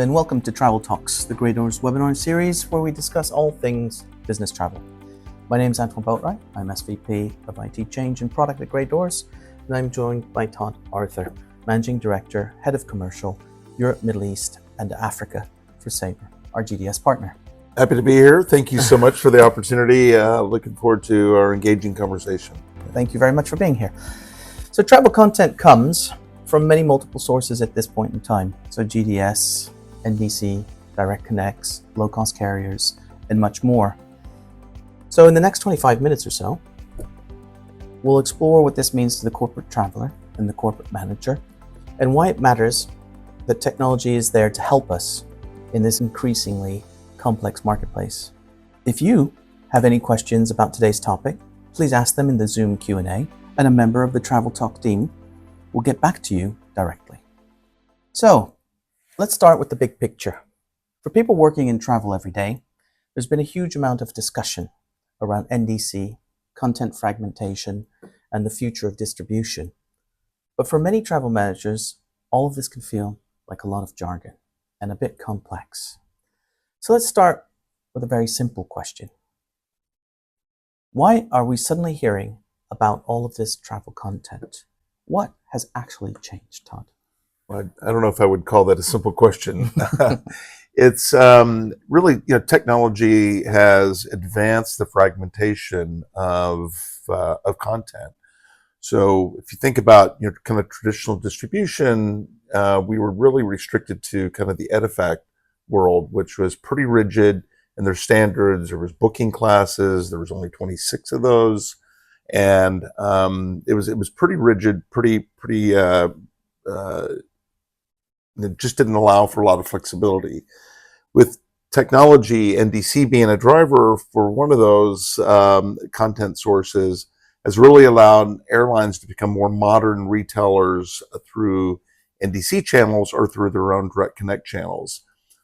and welcome to Travel Talks, the Grey Doors webinar series where we discuss all things business travel. My name is Antoine Boatwright. I'm SVP of IT Change and Product at Grey Doors, and I'm joined by Todd Arthur, Managing Director, Head of Commercial, Europe, Middle East, and Africa for Sabre, our GDS partner. Happy to be here. Thank you so much for the opportunity. Looking forward to our engaging conversation. Thank you very much for being here. So travel content comes from many multiple sources at this point in time. So GDS, NDC, direct connects, low-cost carriers, and much more. So in the next 25 minutes or so, we'll explore what this means to the corporate traveler and the corporate manager, and why it matters that technology is there to help us in this increasingly complex marketplace. If you have any questions about today's topic, please ask them in the Zoom Q&A, and a member of the Travel Talk team will get back to you directly. So, let's start with the big picture. For people working in travel every day, there's been a huge amount of discussion around NDC, content fragmentation, and the future of distribution. But for many travel managers, all of this can feel like a lot of jargon and a bit complex. So let's start with a very simple question. Why are we suddenly hearing about all of this travel content? What has actually changed, Todd? Well, I don't know if I would call that a simple question. It's really, technology has advanced the fragmentation of content. So if you think about, kind of traditional distribution, we were really restricted to kind of the EDIFACT world, which was pretty rigid in their standards. There was booking classes. There was only 26 of those. And it was pretty rigid, it just didn't allow for a lot of flexibility. With technology, NDC being a driver for one of those content sources has really allowed airlines to become more modern retailers through NDC channels or through their own direct connect channels.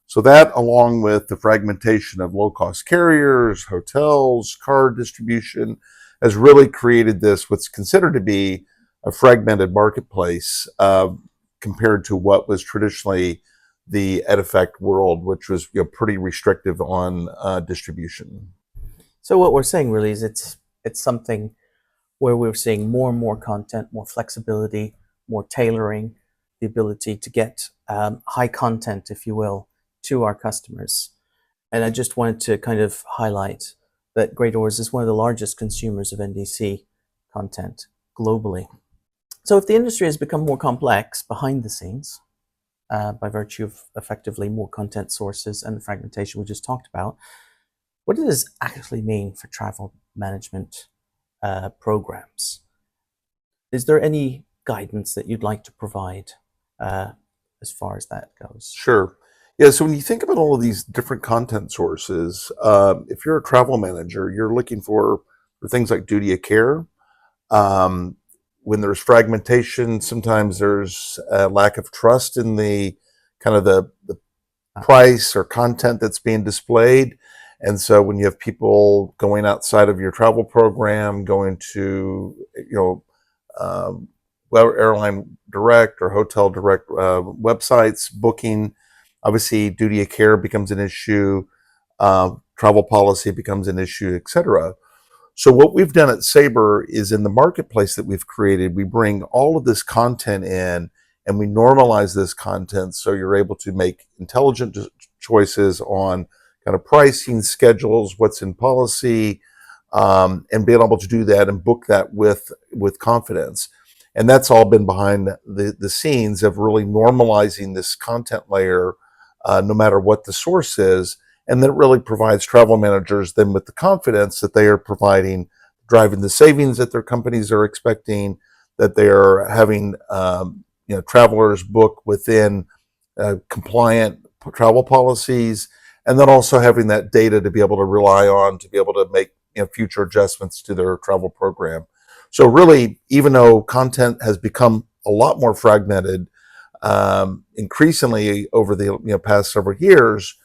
So that, along with the fragmentation of low-cost carriers, hotels, car distribution, has really created this, what's considered to be a fragmented marketplace compared to what was traditionally the EDIFACT world, which was pretty restrictive on distribution. So what we're saying really is it's something where we're seeing more and more content, more flexibility, more tailoring, the ability to get high content, if you will, to our customers. And I just wanted to kind of highlight that Grey Doors is one of the largest consumers of NDC content globally. So if the industry has become more complex behind the scenes, by virtue of effectively more content sources and the fragmentation we just talked about, what does this actually mean for travel management programs? Is there any guidance that you'd like to provide as far as that goes? Sure. Yeah, so when you think about all of these different content sources, if you're a travel manager, you're looking for things like duty of care. When there's fragmentation, sometimes there's a lack of trust in the kind of the price or content that's being displayed. And so when you have people going outside of your travel program, going to, airline direct or hotel direct websites, booking, obviously duty of care becomes an issue, travel policy becomes an issue, etc. So what we've done at Sabre is in the marketplace that we've created, we bring all of this content in and we normalize this content so you're able to make intelligent choices on kind of pricing, schedules, what's in policy, and being able to do that and book that with confidence. And that's all been behind the scenes of really normalizing this content layer, no matter what the source is. And that really provides travel managers then with the confidence that they are driving the savings that their companies are expecting, that they are having travelers book within compliant travel policies, and then also having that data to be able to rely on to be able to make future adjustments to their travel program. So really, even though content has become a lot more fragmented, increasingly over the past several years,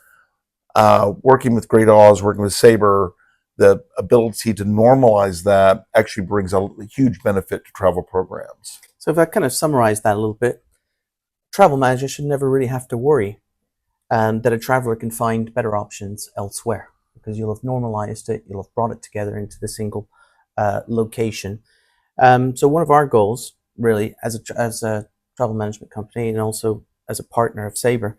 working with Grey Doors, working with Sabre, the ability to normalize that actually brings a huge benefit to travel programs. So if I kind of summarize that a little bit, travel managers should never really have to worry that a traveler can find better options elsewhere because you'll have normalized it, you'll have brought it together into the single location. So one of our goals, really, as a travel management company and also as a partner of Sabre,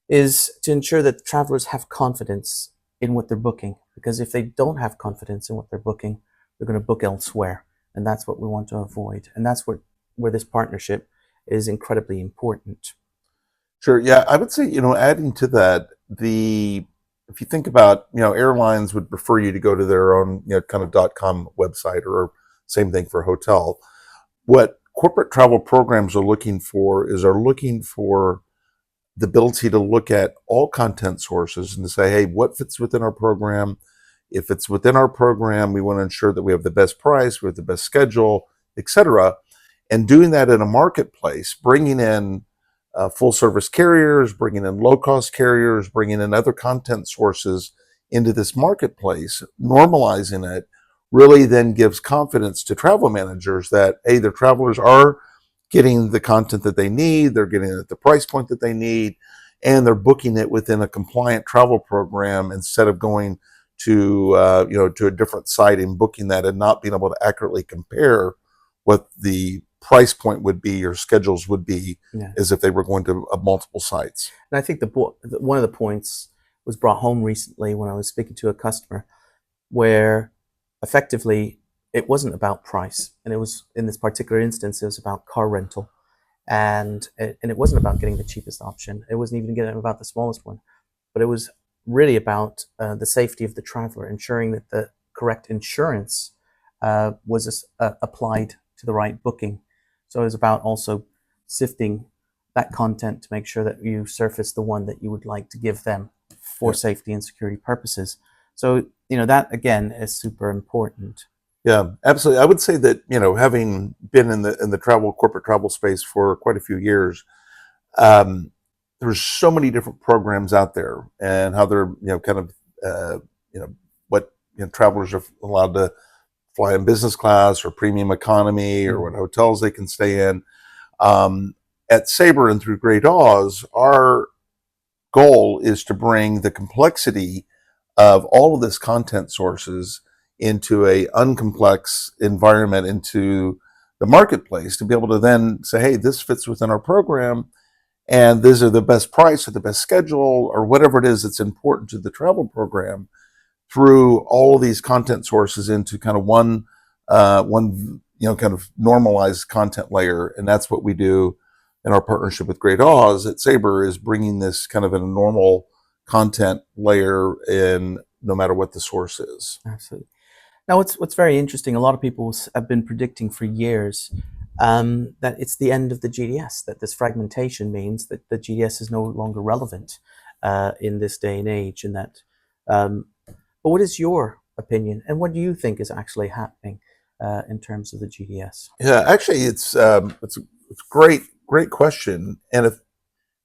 is to ensure that travelers have confidence in what they're booking. Because if they don't have confidence in what they're booking, they're going to book elsewhere, and that's what we want to avoid. And that's where this partnership is incredibly important. Sure. Yeah, I would say, adding to that, if you think about, airlines would prefer you to go to their own, kind of .com website, or same thing for hotel. What corporate travel programs are looking for the ability to look at all content sources and to say, hey, what fits within our program? If it's within our program, we want to ensure that we have the best price, we have the best schedule, etc. And doing that in a marketplace, bringing in full service carriers, bringing in low cost carriers, bringing in other content sources into this marketplace, normalizing it, really then gives confidence to travel managers that, hey, their travelers are getting the content that they need, they're getting it at the price point that they need, and they're booking it within a compliant travel program instead of going to a different site and booking that and not being able to accurately compare what the price point would be or schedules would be, Yeah. as if they were going to multiple sites. And I think one of the points was brought home recently when I was speaking to a customer, where effectively it wasn't about price, and it was, in this particular instance, it was about car rental, and it wasn't about getting the cheapest option. It wasn't even getting about the smallest one, but it was really about the safety of the traveler, ensuring that the correct insurance was applied to the right booking. So it was about also sifting that content to make sure that you surface the one that you would like to give them for safety and security purposes. So, that again is super important. Yeah, absolutely. I would say that, having been in the corporate travel space for quite a few years, there's so many different programs out there, and how they're, kind of, what travelers are allowed to fly in business class or premium economy, or what hotels they can stay in. At Sabre and through Great Oz, our goal is to bring the complexity of all of this content sources into a uncomplex environment, into the marketplace, to be able to then say, hey, this fits within our program, and these are the best price or the best schedule or whatever it is that's important to the travel program, through all of these content sources into kind of one kind of normalized content layer. And that's what we do in our partnership with Great Oz at Sabre, is bringing this kind of in a normal content layer in, no matter what the source is. Absolutely. Now, what's very interesting, a lot of people have been predicting for years that it's the end of the GDS, that this fragmentation means that the GDS is no longer relevant in this day and age, and that. But what is your opinion, and what do you think is actually happening in terms of the GDS? Yeah, actually, it's a great question. And if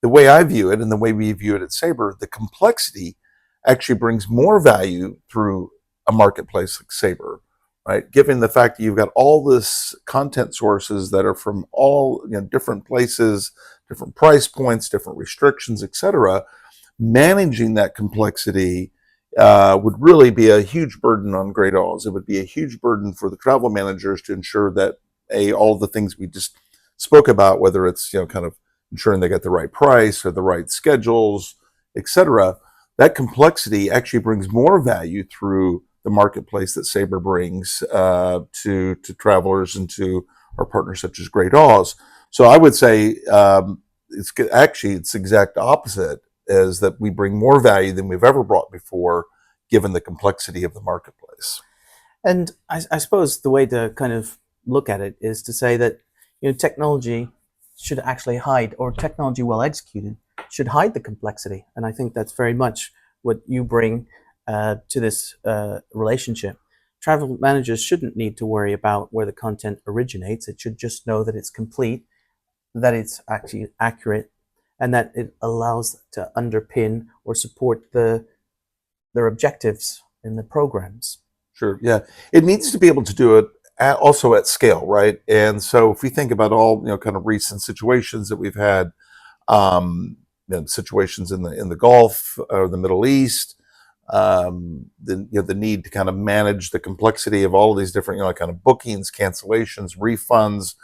the way I view it and the way we view it at Sabre, the complexity actually brings more value through a marketplace like Sabre, right? Given the fact that you've got all this content sources that are from all different places, different price points, different restrictions, etc. Managing that complexity would really be a huge burden on Great Oz. It would be a huge burden for the travel managers to ensure that all the things we just spoke about, whether it's kind of ensuring they get the right price or the right schedules, etc. That complexity actually brings more value through the marketplace that Sabre brings to travelers and to our partners such as Great Oz. So I would say it's the exact opposite, is that we bring more value than we've ever brought before, given the complexity of the marketplace. And I suppose the way to kind of look at it is to say that technology should actually hide, or technology well executed should hide the complexity. And I think that's very much what you bring to this relationship. Travel managers shouldn't need to worry about where the content originates. It should just know that it's complete, that it's actually accurate, and that it allows to underpin or support their objectives in the programs. Sure, yeah. It needs to be able to do it also at scale, right? And so if we think about all kind of recent situations that we've had, situations in the Gulf or the Middle East, the need to kind of manage the complexity of all of these different kind of bookings, cancellations, refunds,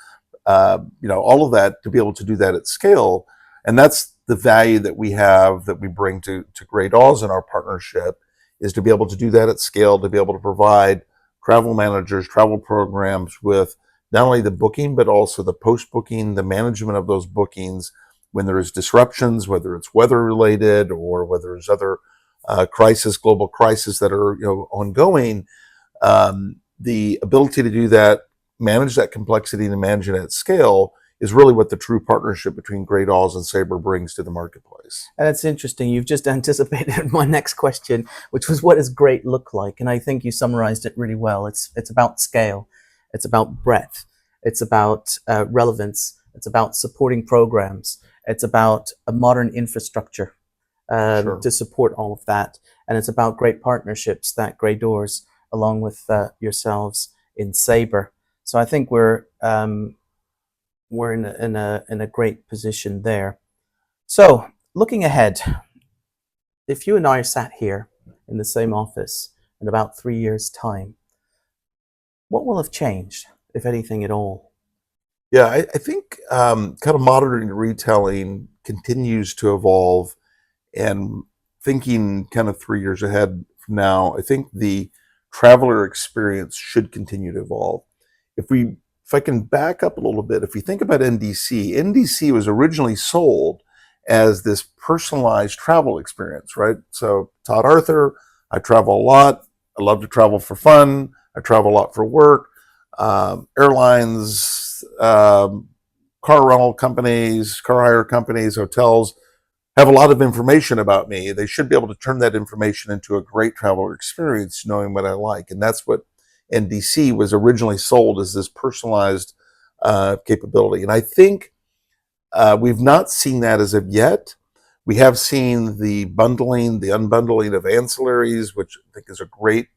all of that, to be able to do that at scale. And that's the value that we have, that we bring to Great Alls in our partnership, is to be able to do that at scale, to be able to provide travel managers, travel programs with not only the booking, but also the post-booking, the management of those bookings when there is disruptions, whether it's weather related or whether there's other global crisis that are ongoing. The ability to do that, manage that complexity and manage it at scale, is really what the true partnership between Great Alls and Sabre brings to the marketplace. And it's interesting. You've just anticipated my next question, which was, what does great look like? And I think you summarized it really well. It's about scale. It's about breadth. It's about relevance. It's about supporting programs. It's about a modern infrastructure Sure. to support all of that. And it's about great partnerships that Grey Doors, along with yourselves in Sabre. So I think we're in a great position there. So looking ahead, if you and I are sat here in the same office in about 3 years' time, what will have changed, if anything at all? Yeah, I think kind of modern retailing continues to evolve, and thinking kind of 3 years ahead from now, I think the traveler experience should continue to evolve. If I can back up a little bit, if you think about NDC was originally sold as this personalized travel experience, right? So Todd Arthur, I travel a lot. I love to travel for fun. I travel a lot for work. Airlines, car rental companies, car hire companies, hotels have a lot of information about me. They should be able to turn that information into a great traveler experience, knowing what I like. And that's what NDC was originally sold, as this personalized capability. And I think we've not seen that as of yet. We have seen the bundling, the unbundling of ancillaries, which I think is a great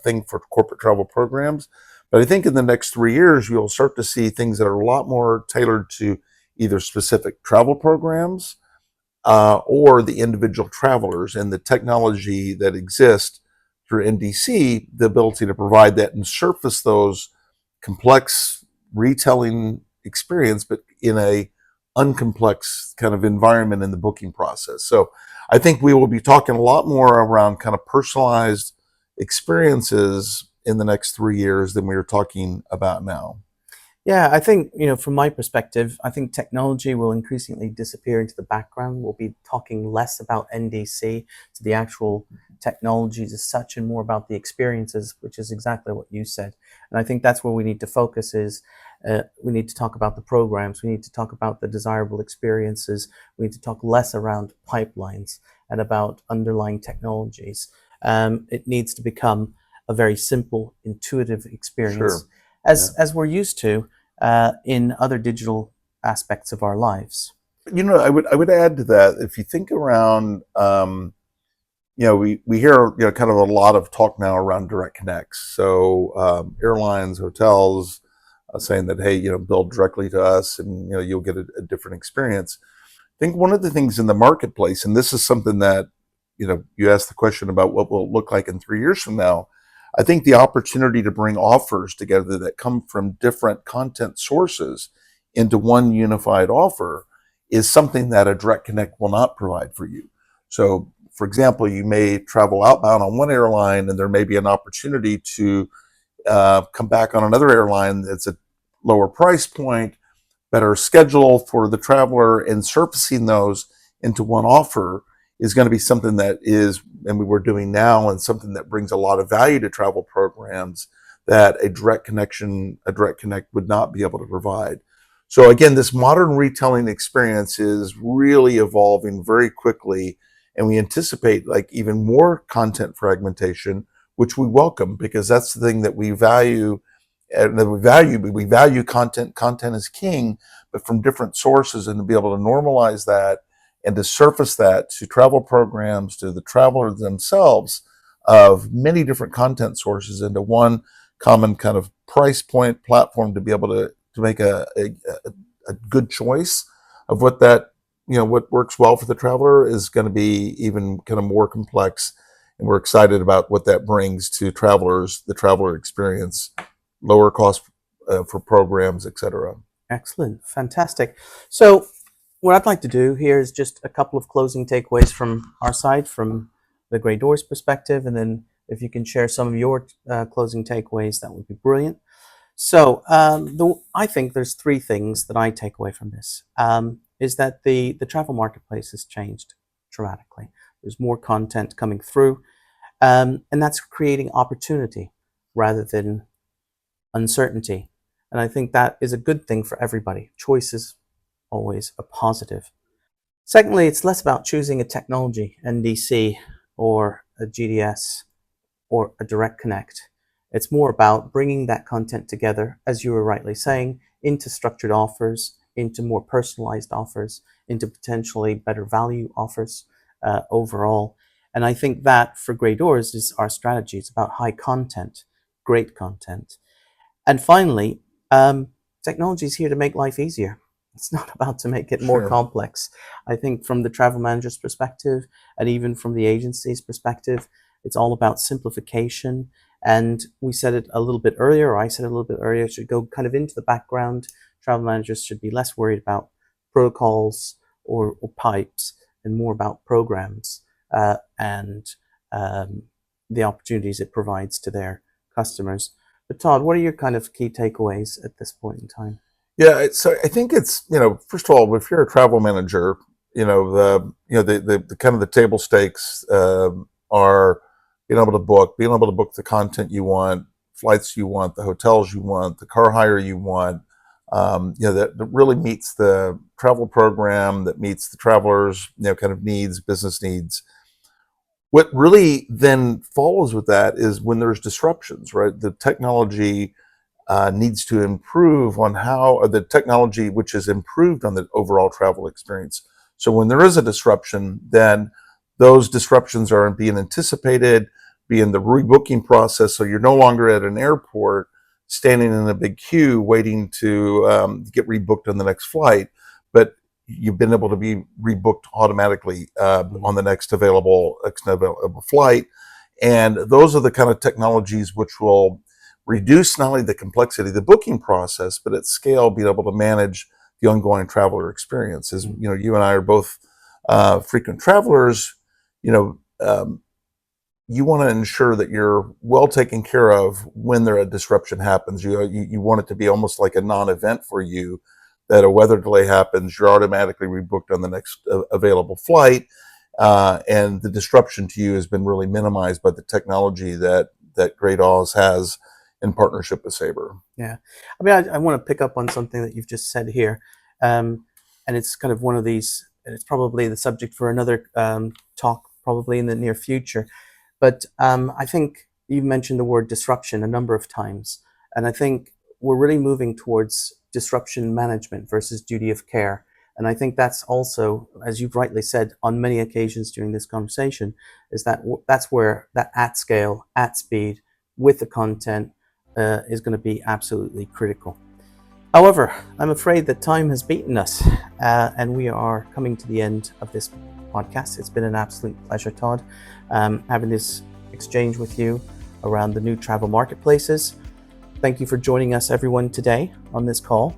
thing for corporate travel programs. But I think in the next 3 years, you'll start to see things that are a lot more tailored to either specific travel programs or the individual travelers, and the technology that exists through NDC, the ability to provide that and surface those complex retelling experience, but in a uncomplex kind of environment in the booking process. So I think we will be talking a lot more around kind of personalized experiences in the next 3 years than we are talking about now. Yeah, I think, from my perspective, I think technology will increasingly disappear into the background. We'll be talking less about NDC to the actual technologies as such, and more about the experiences, which is exactly what you said. And I think that's where we need to focus is, we need to talk about the programs. We need to talk about the desirable experiences. We need to talk less around pipelines and about underlying technologies. It needs to become a very simple, intuitive experience. Sure. As we're used to in other digital aspects of our lives. I would add to that. If you think around, we hear kind of a lot of talk now around direct connects. So airlines, hotels saying that, hey, bill directly to us, and you'll get a different experience. I think one of the things in the marketplace, and this is something that you asked the question about what will it look like in 3 years from now. I think the opportunity to bring offers together that come from different content sources into one unified offer is something that a direct connect will not provide for you. So, for example, you may travel outbound on one airline, and there may be an opportunity to come back on another airline that's a lower price point, better schedule for the traveler, and surfacing those into one offer is going to be something that is, and we're doing now, and something that brings a lot of value to travel programs that a direct connect would not be able to provide. So again, this modern retailing experience is really evolving very quickly, and we anticipate like even more content fragmentation, which we welcome, because that's the thing that we value. And we value content. Content is king, but from different sources, and to be able to normalize that and to surface that to travel programs, to the travelers themselves, of many different content sources into one common kind of price point platform, to be able to make a good choice of what that what works well for the traveler is going to be even kind of more complex. And we're excited about what that brings to travelers, the traveler experience, lower cost for programs, etc. Excellent. Fantastic. So what I'd like to do here is just a couple of closing takeaways from our side, from the Grey Doors perspective, and then if you can share some of your closing takeaways, that would be brilliant. So I think there's three things that I take away from this. Is that the travel marketplace has changed dramatically. There's more content coming through, and that's creating opportunity rather than uncertainty. And I think that is a good thing for everybody. Choice is always a positive. Secondly, it's less about choosing a technology, NDC or a GDS or a direct connect. It's more about bringing that content together, as you were rightly saying, into structured offers, into more personalized offers, into potentially better value offers overall. And I think that for Grey Doors is our strategy. It's about high content, great content. And finally, technology is here to make life easier. It's not about to make it more complex. I think from the travel manager's perspective, and even from the agency's perspective, it's all about simplification. And we said it a little bit earlier, or I said it a little bit earlier, it should go kind of into the background. Travel managers should be less worried about protocols or pipes and more about programs and the opportunities it provides to their customers. But Todd, what are your kind of key takeaways at this point in time? Yeah, so I think it's, first of all, if you're a travel manager, the kind of the table stakes are being able to book the content you want, flights you want, the hotels you want, the car hire you want, that really meets the travel program, that meets the travelers, kind of needs, business needs. What really then follows with that is when there's disruptions, right? The technology needs to improve on how the technology, which is improved on the overall travel experience. So when there is a disruption, then those disruptions are being anticipated, be in the rebooking process. So you're no longer at an airport standing in a big queue waiting to get rebooked on the next flight, but you've been able to be rebooked automatically on the next available flight. And those are the kind of technologies which will reduce not only the complexity of the booking process, but at scale, being able to manage the ongoing traveler experience. As you and I are both frequent travelers, you want to ensure that you're well taken care of when a disruption happens. You want it to be almost like a non-event for you, that a weather delay happens, you're automatically rebooked on the next available flight, and the disruption to you has been really minimized by the technology that Grey Doors has in partnership with Sabre. Yeah, I mean, I want to pick up on something that you've just said here, and it's kind of one of these. It's probably the subject for another talk, probably in the near future. But I think you've mentioned the word disruption a number of times, and I think we're really moving towards disruption management versus duty of care. And I think that's also, as you've rightly said on many occasions during this conversation, is that's where that at scale, at speed, with the content is going to be absolutely critical. However, I'm afraid that time has beaten us, and we are coming to the end of this podcast. It's been an absolute pleasure, Todd, having this exchange with you around the new travel marketplaces. Thank you for joining us, everyone, today on this call.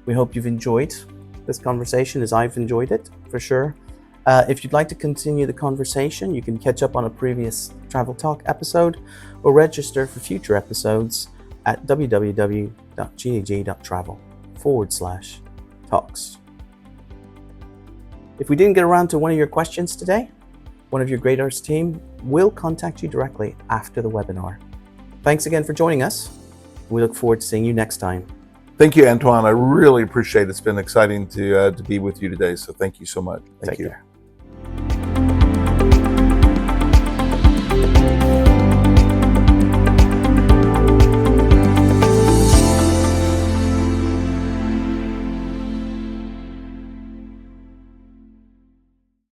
We hope you've enjoyed this conversation as I've enjoyed it, for sure. If you'd like to continue the conversation, you can catch up on a previous Travel Talk episode or register for future episodes at www.gag.travel/talks. If we didn't get around to one of your questions today, one of your Grey Doors team will contact you directly after the webinar. Thanks again for joining us. We look forward to seeing you next time. Thank you, Antoine. I really appreciate it. It's been exciting to be with you today. So thank you so much. Take care.